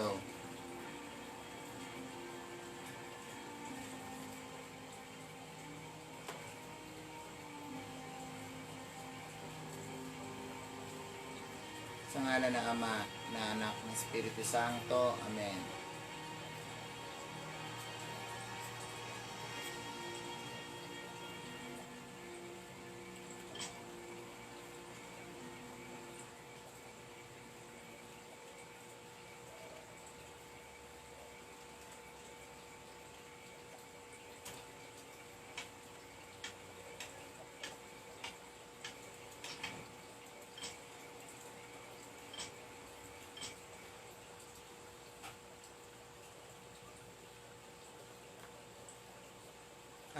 Go. Sa ngalan ng Ama, na Anak, ng Espiritu Santo. Amen.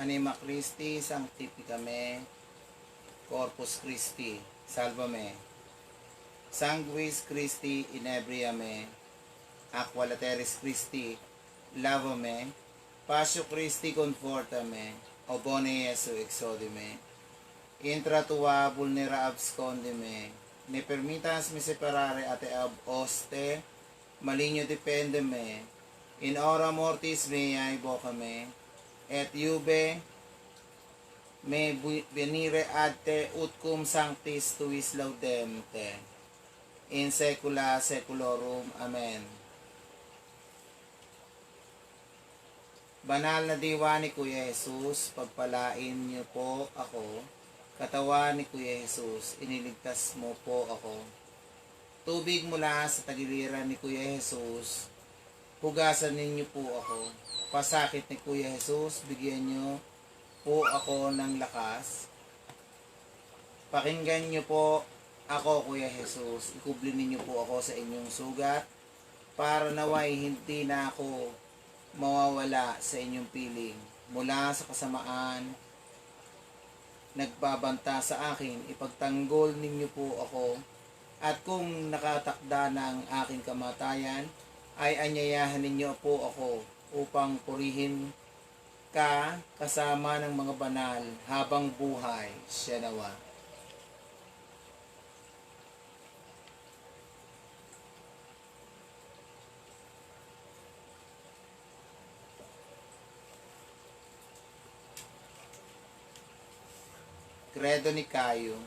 Anima Christi, Sanctificame, Corpus Christi, Salvame. Sanguis Christi, Inebriame, Aqua Lateris Christi, Lavame, Passio Christi, Confortame, O Bone Jesu, Exodime. Intra tua vulnera abscondime, ne permitas me separare a te ab oste, maligno dependeme, in hora mortis meae vocame, et iube me venire ad te ut cum sanctis tuis laudem te, in saecula saeculorum. Amen. Banal na diwa ni Kuya Jesus, pagpalain niyo po ako. Katawan ni Kuya Jesus, iniligtas mo po ako. Tubig mula sa tagiliran ni Kuya Jesus, hugasan ninyo po ako. Pasakit ni Kuya Jesus, bigyan niyo po ako ng lakas. Pakinggan niyo po ako, Kuya Jesus. Ikublin ninyo po ako sa inyong sugat para naway hindi na ako mawawala sa inyong piling. Mula sa kasamaan, nagbabanta sa akin, ipagtanggol ninyo po ako. At kung nakatakda na ang aking kamatayan, ay anyayahan ninyo po ako upang purihin ka kasama ng mga banal habang buhay. Siya nawa. Credo ni Caio.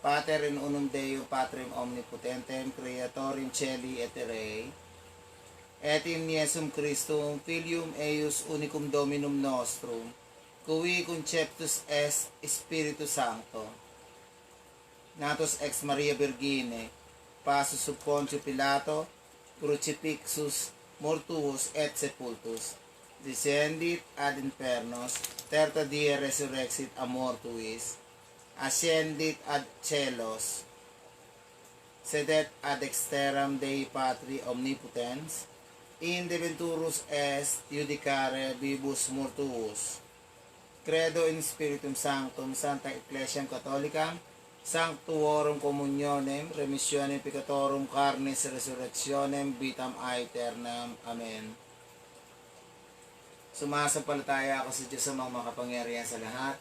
Pater in unum Deo, Patrem omnipotentem, Creatorem Caeli et Terrae, et in Iesum Christum, Filium eius unicum Dominum nostrum, cui conceptus est Spiritus Sancto, natus ex Maria Virgine, passus sub Pontio Pilato, crucifixus, mortuus et sepultus, descendit ad infernos, terta die resurrexit a mortuis, ascendit ad celos, sedet ad dexteram Dei Patri omnipotens, in deventurus est judicare vivus mortuus. Credo in Spiritum Sanctum, Santa Ecclesiam Catholicam, Sanctuorum Communionem, Remissionem Peccatorum, Carnis Resurrectionem, Vitam Aeternam. Amen. Sumasampalataya ako sa Diyos sa mga makapangyarihan sa lahat,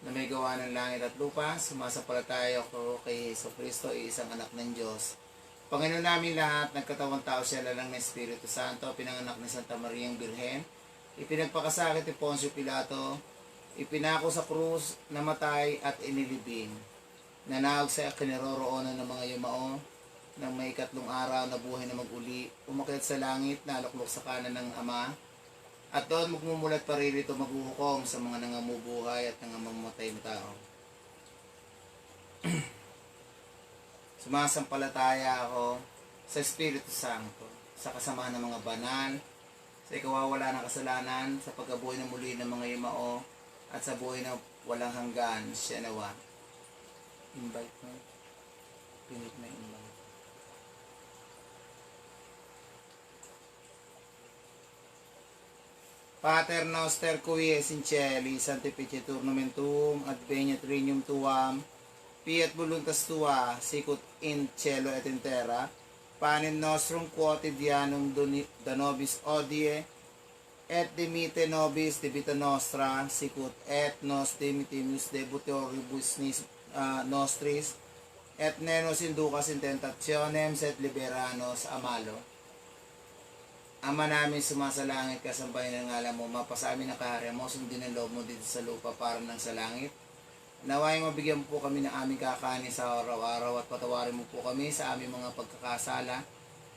na may gawa ng langit at lupa. Sumasampalataya ako kay Jesucristo, isang anak ng Diyos. Panginoon namin lahat, nagkatawang tao siya lalang ng Espiritu Santo, pinanganak ni Santa Mariang Birhen, ipinagpakasakit ni Poncio Pilato, ipinako sa krus, namatay at inilibing. Nanawag sa kinaroroonan ng mga yumao, ng may 3 araw na buhay na mag-uli, umakyat sa langit, naluklok sa kanan ng Ama, at doon magmumulat pa rin ito maghuhukom sa mga nangamubuhay at nangamamamatay na tao. Sumasampalataya ako sa Espiritu Santo, sa kasama ng mga banal, sa ikawawala ng kasalanan, sa pagkabuhay na muli ng mga yumao, at sa buhay na walang hanggan. Siya nawa. Invite mo. Pinit na invite. Pater noster qui es in cieli, sanctificetur nomen tuum, adveniat regnum tuam, fiat voluntas tua, sicut in cielo et in terra. Panem nostrum quotidianum da nobis odie, et dimite nobis debita nostra, sicut et nos dimitimus debitoribus nostris, et ne nos inducas in tentationem, sed libera nos a malo. Ama namin sumasalangit ka, sambahin ng ngalan mo, mapasa amin ang kaharian mo, sundin ang loob mo dito sa lupa para nang sa langit. Naway mabigyan mo po kami ng aming kakanin sa araw-araw at patawarin mo po kami sa aming mga pagkakasala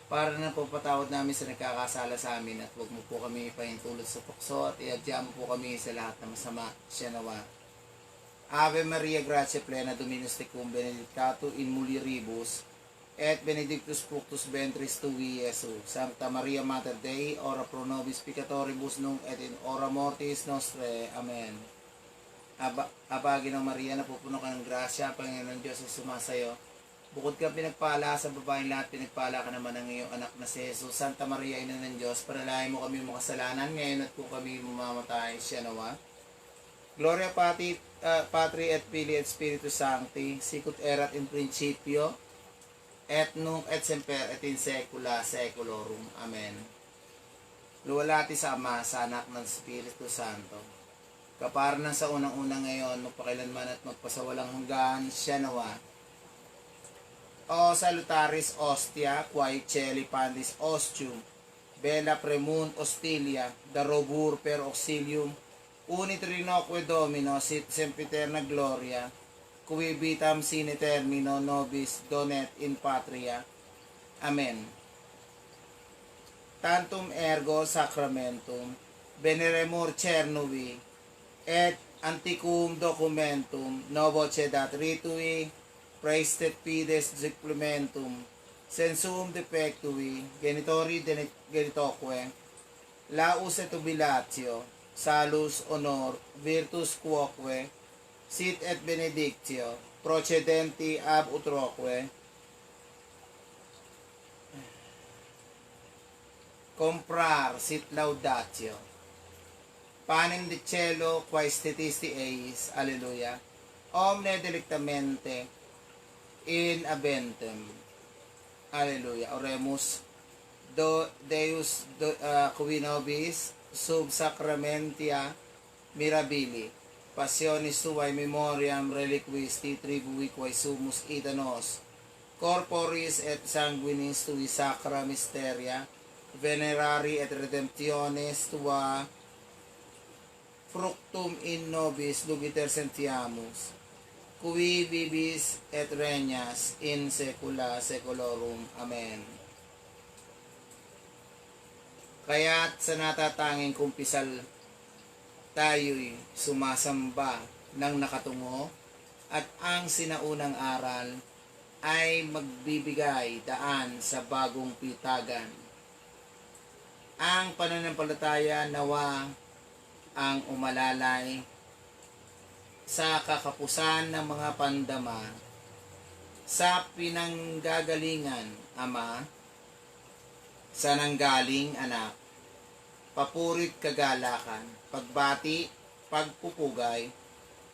para na po patawad namin sa nagkakasala sa amin at huwag mo po kami ipahintulot sa tukso at iadya mo po kami sa lahat ng masama. Siya nawa. Ave Maria, gratia plena, Dominus tecum, benedictato in mulieribus, et benedictus fructus ventris tui, Iesus. Sancta Maria Mater Dei, ora pro nobis peccatoribus nunc et in hora mortis nostre. Amen. Abagi ng Maria, napupuno ka ng grasya, Panginoon Diyos ay sumasayo. Bukod ka pinagpala sa babaeng lahat, pinagpala ka naman ng iyong anak na si Jesus. Santa Maria, Ina ng Diyos, panalangin mo kami makasalanan ngayon at kung kami mamamatay. Siya nawa. Gloria Patri et Filii et Spiritus Sancti, sicut erat in principio, et nunc et semper et in saecula saeculorum. Amen. Luwalhati sa Ama, sa Anak ng Espiritu Santo. Kaparang sa unang-unang ngayon, magpakailanman at magpasawalang hanggan. Siya nawa. O salutaris ostia, quae celi pandis ostium, bella premunt hostilia, darobur per auxilium, unit rinoque Domino, sit sempiterna gloria, cui vitam sine termino nobis donet in patria. Amen. Tantum ergo sacramentum, veneremur cernuvi, et antiquum documentum, novo cedat ritui, praestet fides supplementum, sensum defectui, genitori genitoque, laus et jubilatio, salus honor, virtus quoque, sit et benedictio, procedenti ab utroque, comprar sit laudatio, panem de cielo quae stitisti eis, alleluia, omne delictamente in aventem. Alleluia. Oremus. Deus qui nobis sub sacramentia mirabili. Passionis tuae memoriam reliquis ti tribui quae sumus ita nos. Corporis et sanguinis tui sacra mysteria. Venerari et redemptionis tua fructum in nobis lugiter sentiamus. Qui vivis et regnas in saecula saeculorum. Amen. Kaya't sa natatanging kumpisal tayo'y sumasamba ng nakatungo at ang sinaunang aral ay magbibigay daan sa bagong pitagan. Ang pananampalataya nawa ang umalalay sa kakapusan ng mga pandama, sa pinanggagalingan, Ama, sa nanggaling Anak, papurit kagalakan, pagbati, pagpupugay,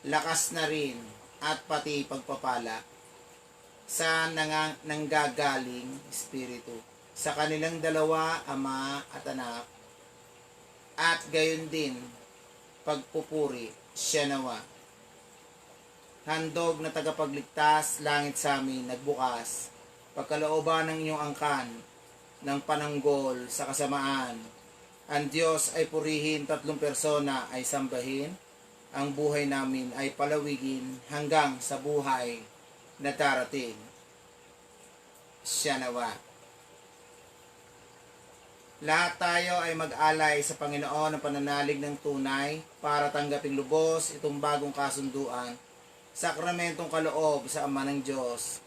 lakas na rin, at pati pagpapala, sa nanggagaling Espiritu, sa kanilang dalawa, Ama at Anak, at gayon din, pagpupuri, siya nawa. Handog na tagapagligtas, langit sa amin, nagbukas, pagkalooban ng inyong angkan, ng pananggol sa kasamaan. Ang Diyos ay purihin, tatlong persona ay sambahin, ang buhay namin ay palawigin hanggang sa buhay na darating. Siya nawa. Lahat tayo ay mag-alay sa Panginoon ng pananalig ng tunay para tanggaping lubos itong bagong kasunduan, sakramentong kaloob sa Ama ng Diyos.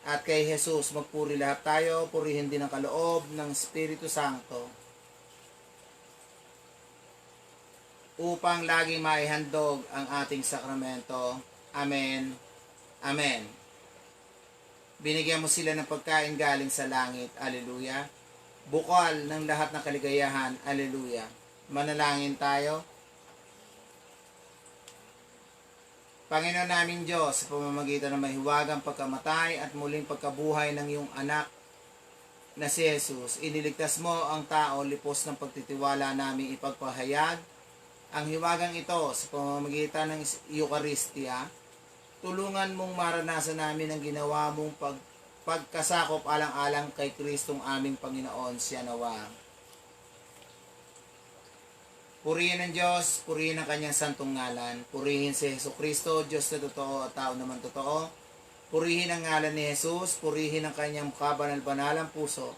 At kay Jesus magpuri lahat tayo, purihin din ang kaloob ng Espiritu Santo upang laging maihandog ang ating sakramento. Amen. Amen. Binigyan mo sila ng pagkain galing sa langit. Alleluia. Bukal ng lahat ng kaligayahan. Alleluia. Manalangin tayo. Panginoon naming Diyos, sa pamamagitan ng mahiwagang pagkamatay at muling pagkabuhay ng iyong anak na si Jesus, iniligtas mo ang tao lipos ng pagtitiwala namin ipagpahayag ang hiwagang ito sa pamamagitan ng Eucharistia. Tulungan mong maranasan namin ang ginawa mong pagkasakop alang-alang kay Kristong aming Panginoon. Siya nawa. Purihin ang Diyos, purihin ang kanyang santong ngalan. Purihin si Jesucristo, Diyos na totoo at tao naman totoo. Purihin ang ngalan ni Jesus, purihin ang kanyang kabanal-banalang puso.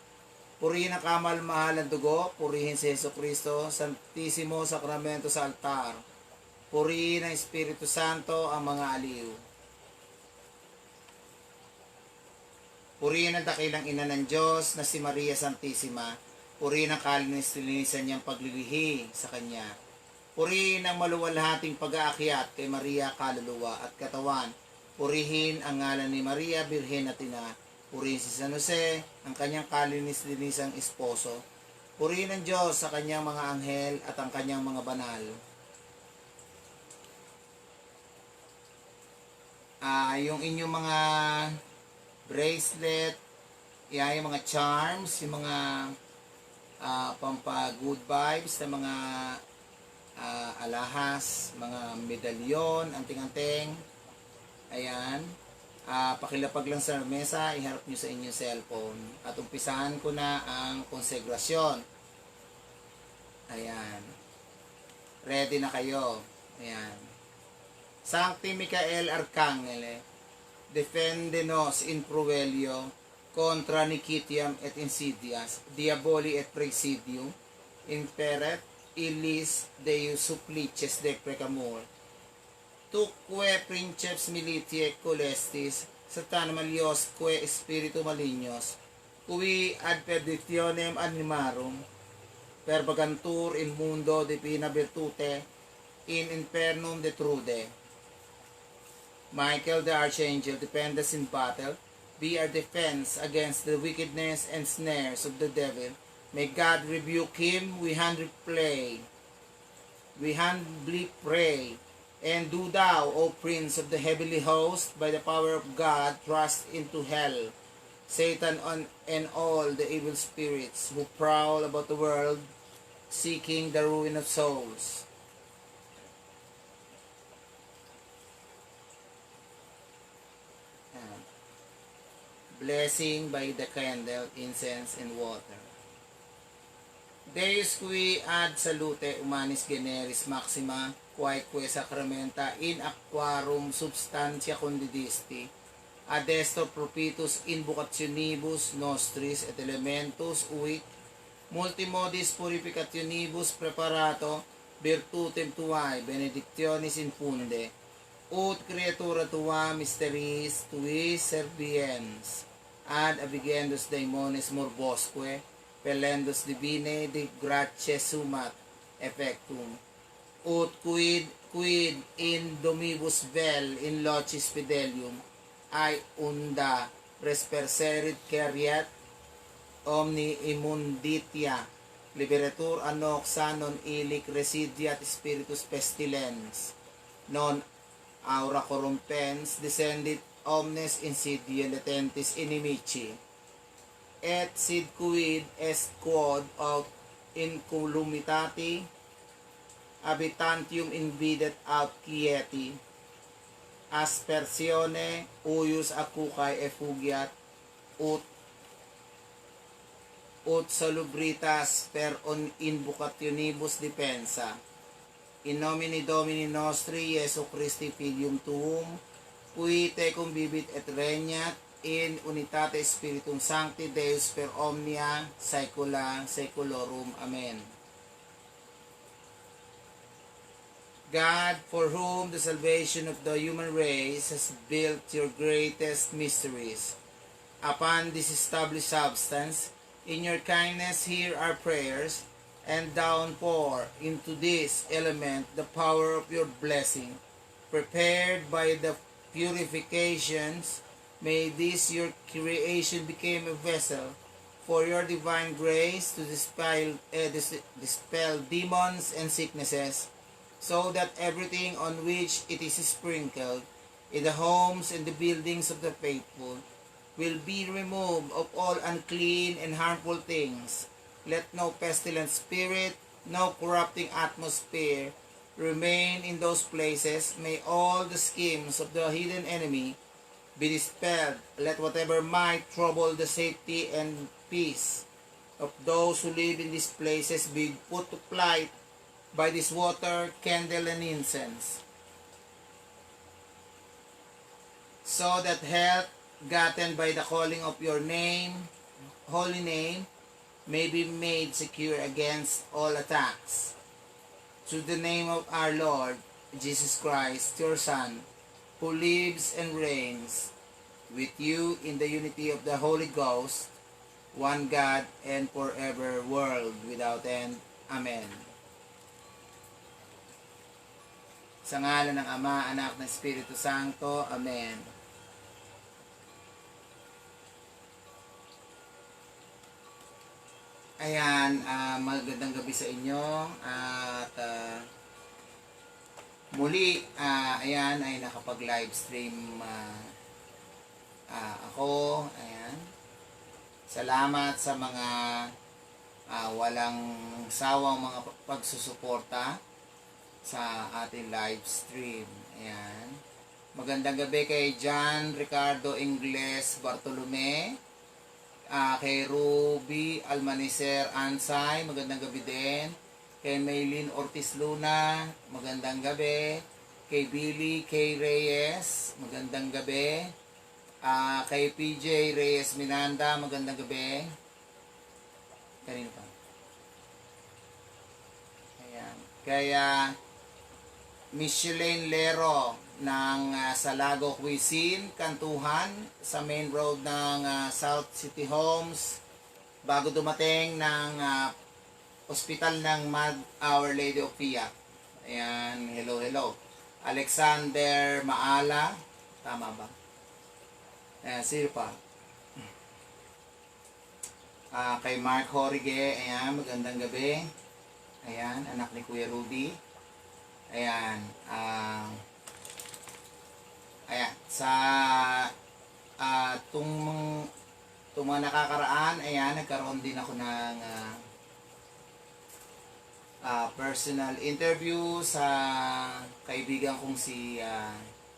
Purihin ang kamal-mahalang dugo, purihin si Jesucristo, Santisimo Sakramento sa altar. Purihin ang Espiritu Santo ang mga aliw. Purihin ang dakilang ina ng Diyos na si Maria Santissima. Purihin ang kalinis-linisan niyang paglilihi sa Kanya. Purihin ang maluwalhating pag-aakyat kay Maria kaluluwa at katawan. Purihin ang ngalan ni Maria, Birhen at Ina. Purihin si San Jose, ang kanyang kalinis-linisang esposo. Purihin ang Diyos sa kanyang mga anghel at ang kanyang mga banal. Yung inyong mga bracelet, yung mga charms, yung mga pampa-good vibes na mga alahas, mga medalyon, anting-anting. Ayan. Pakilapag lang sa mesa, iharap nyo sa inyong cellphone. At umpisahan ko na ang konsegrasyon. Ayan. Ready na kayo. Ayan. Sancti Michael Arcangele, defende-nos in provelio contra nicitiam et insidias, diaboli et praesidium, imperet illis Deus supplices deprecamur. Tuque princeps militiae colestis, satana maliosque spiritu malignos, cui ad perditionem animarum, perbagantur in mundo divina virtute, in infernum detrude. Michael the Archangel, defend us in battle, be our defense against the wickedness and snares of the devil. May God rebuke him, we humbly pray. And do thou, O Prince of the heavenly host, by the power of God, thrust into hell Satan and all the evil spirits who prowl about the world, seeking the ruin of souls. Blessing by the candle, incense, and water. Deus qui ad salute humanis generis maxima, quaeque sacramenta in aquarum substantia condidisti, adesto propitus invocationibus nostris et elementus uit multimodis purificationibus preparato virtutem tuae benedictionis infunde, ut creatura tua mysteris tuis serviens, ad abigendus daemones morbosque, pelendus divine de gratia sumat effectum, ut quid in domibus vel in locis fidelium, ai unda resperserit cariat omni immunditia, liberatur anoxa non illic residiat spiritus pestilens, non aura corrompens descendit omnes insidia latentis inimici, et sid quid est quod aut incolumitati habitantium invidet aut quieti, aspersione uius acucae effugiat, ut salubritas per invocationibus defensa. In nomine Domini nostri Iesu Christi Filium Tuum, qui tecum vivit et regnat in unitate Spiritum Sancti Deus per omnia saecula saeculorum. Amen. God, for whom the salvation of the human race has built your greatest mysteries, upon this established substance, in your kindness hear our prayers, and downpour into this element the power of your blessing, prepared by the purifications. May this your creation become a vessel for your divine grace to dispel demons and sicknesses, so that everything on which it is sprinkled, in the homes and the buildings of the faithful, will be removed of all unclean and harmful things. Let no pestilent spirit, no corrupting atmosphere remain in those places. May all the schemes of the hidden enemy be dispelled. Let whatever might trouble the safety and peace of those who live in these places be put to flight by this water, candle and incense, so that health gotten by the calling of your name, holy name, may be made secure against all attacks. Through the name of our Lord Jesus Christ, your Son, who lives and reigns with you in the unity of the Holy Ghost, one God and forever, world without end. Amen. Sa ngalan ng Ama, Anak, ng Espiritu Santo. Amen. Ayan, magandang gabi sa inyo. At muli, ayan, ay nakapag-live stream ako. Ayan. Salamat sa mga walang sawang mga pagsusuporta sa ating live stream. Ayan. Magandang gabi kay John Ricardo Ingles Bartolome, kay Ruby Almaneser Ansay, magandang gabi din. Kay Maylin Ortiz Luna, magandang gabi. Kay Billy K. Reyes, magandang gabi. Kay PJ Reyes Miranda, magandang gabi. Kanino pa? Ayan. Kaya Micheline Lero ng Salago Cuisine, Kantuhan, sa main road ng South City Homes, bago dumating ng Hospital ng Our Lady of Fiat. Ayan, hello. Alexander Maala, tama ba? Ayan, sino pa? Kay Mark Horige, ayan, magandang gabi. Ayan, anak ni Kuya Ruby. Ayan, ayan, sa tung mga nakakaraan, ayan, nagkaroon din ako ng personal interview sa kaibigan kong si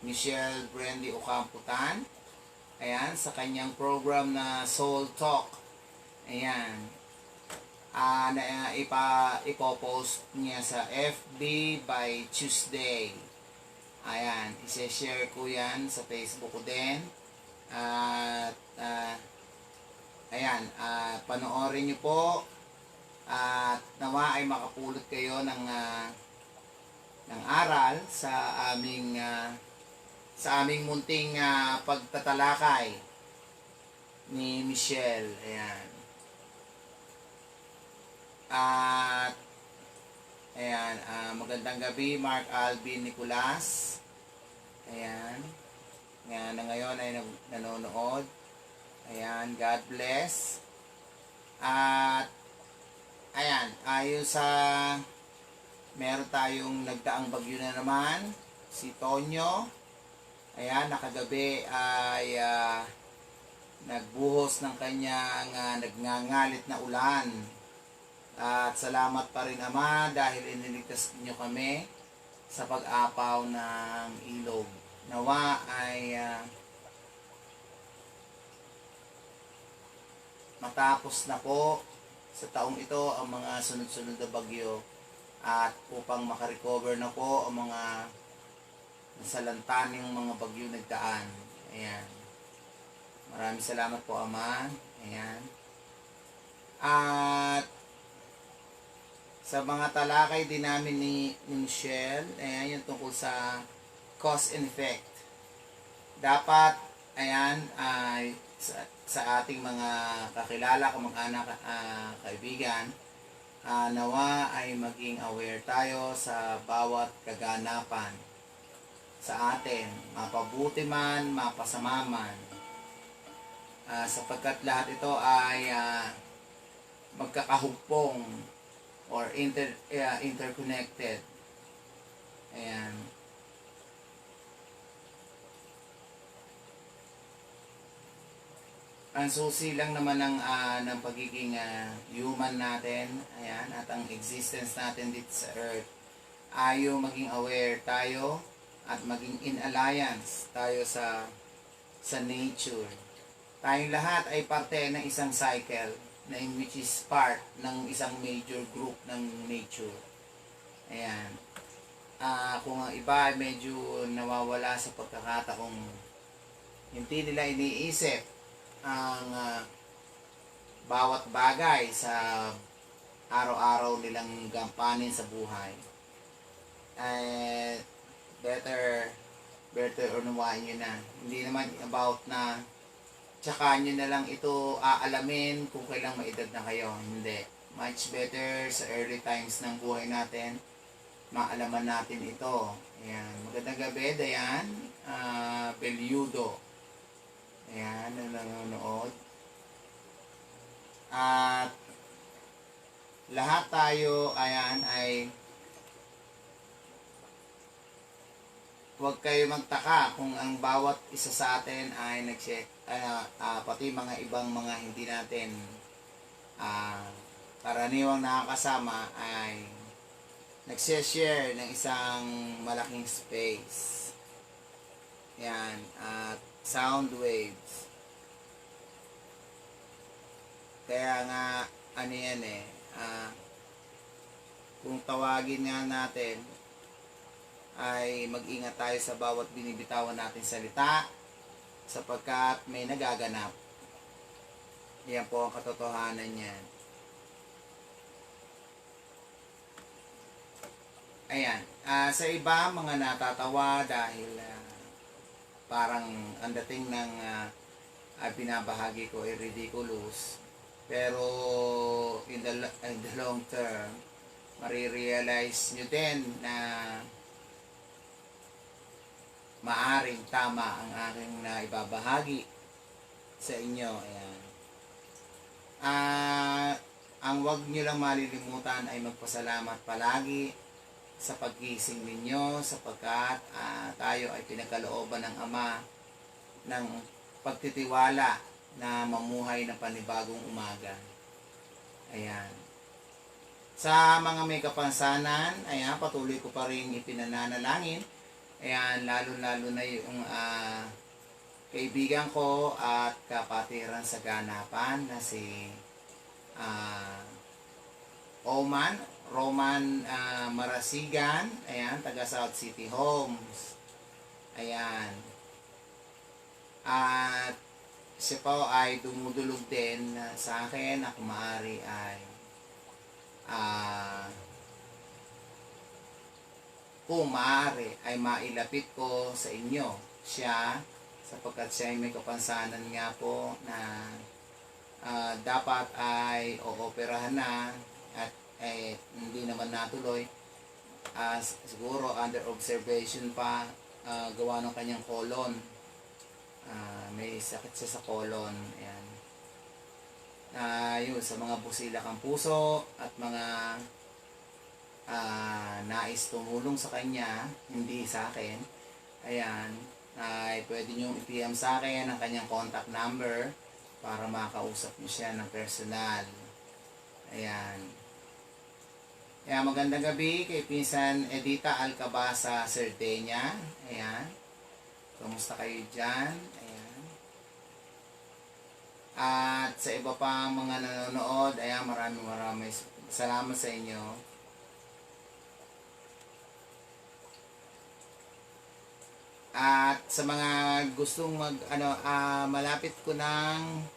Michelle Brandy Ocamputan. Ayan, sa kanyang program na Soul Talk. Ayan. Ipopost niya sa FB by Tuesday. Ayan, isi-share ko yan sa Facebook ko din. At ayan, panoorin niyo po. At nawa ay makapulot kayo ng aral sa aming munting pagtatalakay ni Michelle. Ayan. At ayan, magandang gabi Mark Alvin Nicolas. Ayan. Ngayon ay nanonood. Ayan, God bless. At ayan, ayon sa meron tayong nagdaang bagyo na naman, si Tonyo. Ayan, nakagabi ay nagbuhos ng kanyang nagngangalit na ulan. At salamat pa rin Ama dahil iniligtas niyo kami sa pag-apaw ng ilog. Nawa ay matapos na po sa taong ito ang mga sunod-sunod na bagyo at upang makarecover na po ang mga nasalantaning mga bagyo nagdaan. Ayan. Maraming salamat po Ama. Ayan. At sa mga talakay din namin ni Michelle, ayan, yung tungkol sa cause and effect. Dapat, ayan, sa ating mga kakilala, kamag-anak, kaibigan, nawa ay maging aware tayo sa bawat kaganapan sa atin, mapabuti man, mapasama man. Sapagkat lahat ito ay magkakahugpong or interconnected. Ayan. Ang susi lang naman ng pagiging human natin, ayan, at ang existence natin dito sa earth, ayo maging aware tayo at maging in alliance tayo sa nature. Tayong lahat ay parte ng isang cycle na in which is part ng isang major group ng nature. Ayan. Kung ang iba ay medyo nawawala sa pagkakataong hindi nila iniisip ang bawat bagay sa araw-araw nilang gampanin sa buhay, eh, better unawain nyo na. Hindi naman about na tsaka nyo na lang ito aalamin kung kailang maedad na kayo. Hindi. Much better sa early times ng buhay natin, maalaman natin ito. Ayan. Magandang gabi, Dayan. Belyudo. Ayan, nanonood. At lahat tayo, ayan, ay huwag kayo magtaka kung ang bawat isa sa atin ay pati mga ibang mga hindi natin karaniwang nakakasama ay nagshare ng isang malaking space. Yan, at sound waves. Kaya nga, ano yan kung tawagin nga natin, ay mag-ingat tayo sa bawat binibitawan natin salita sapagkat may nagaganap. Yan po ang katotohanan niyan. Ayan. Sa iba, mga natatawa dahil parang ang dating ng binabahagi ko ay ridiculous. Pero in the long term, marirealize nyo din na maaring tama ang aking naibabahagi sa inyo. Ayan. Ang wag nyo lang malilimutan ay magpasalamat palagi sa paggising ninyo sapagkat tayo ay pinagkalooban ng Ama ng pagtitiwala na mamuhay ng panibagong umaga. Ayan. Sa mga may kapansanan, ayan, patuloy ko pa rin ipinananalangin. Ayan, lalo-lalo na yung kaibigan ko at kapatiran sa ganapan na si Roman Marasigan, ayan, taga South City Homes. Ayan. At siya po ay dumudulog din sa akin na kung maaari ay kung maaari ay mailapit ko sa inyo siya sapagkat siya ay may kapansanan nga po na dapat ay ooperahan na at hindi naman natuloy. Siguro under observation pa gawa ng kanyang colon. May sakit siya sa colon. Ayan. Yun, sa mga busilakang puso at mga nais tumulong sa kanya, hindi sa akin, ayan, ay pwede nyo i-PM sa akin ang kanyang contact number para makausap nyo siya ng personal. Ayan. Ayan, magandang gabi kay Pinsan Edita Alcabasa Cerdeña. Ayan. Kamusta kayo dyan? Ayan. At sa iba pa mga nanonood, ayan, maraming salamat sa inyo. At sa mga gustong malapit ko nang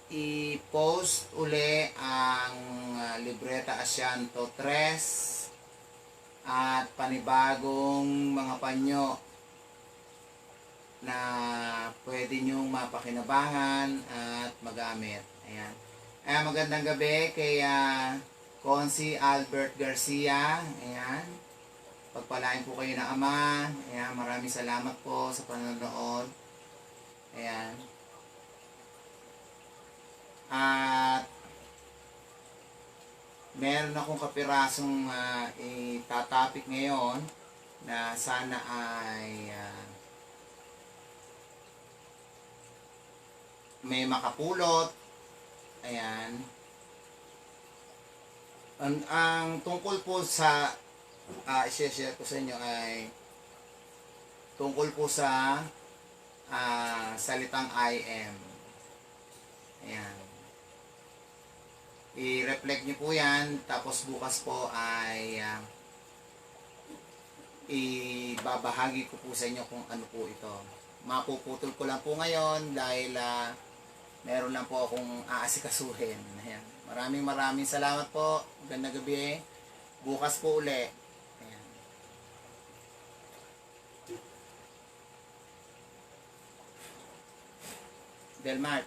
i-post uli ang Libreta Asianto 3 at panibagong mga panyo na pwede nyong mapakinabangan at magamit. Ayan. Magandang gabi kay Consi Albert Garcia. Ayan. Pagpalain po kayo ng Ama. Ayan. Maraming salamat po sa panonood. Ayan. At meron akong kapirasong itatapik ngayon na sana ay may makapulot. Ayan. Ang tungkol po sa i-share ko sa inyo ay tungkol po sa salitang I am. Ayan. I-reflect nyo po yan. Tapos bukas po ay ibabahagi ko po sa inyo kung ano po ito. Mapuputol ko lang po ngayon dahil meron lang po akong aasikasuhin. Ayan. Maraming salamat po. Magandang gabi. Bukas po uli. Ayan. Delmar.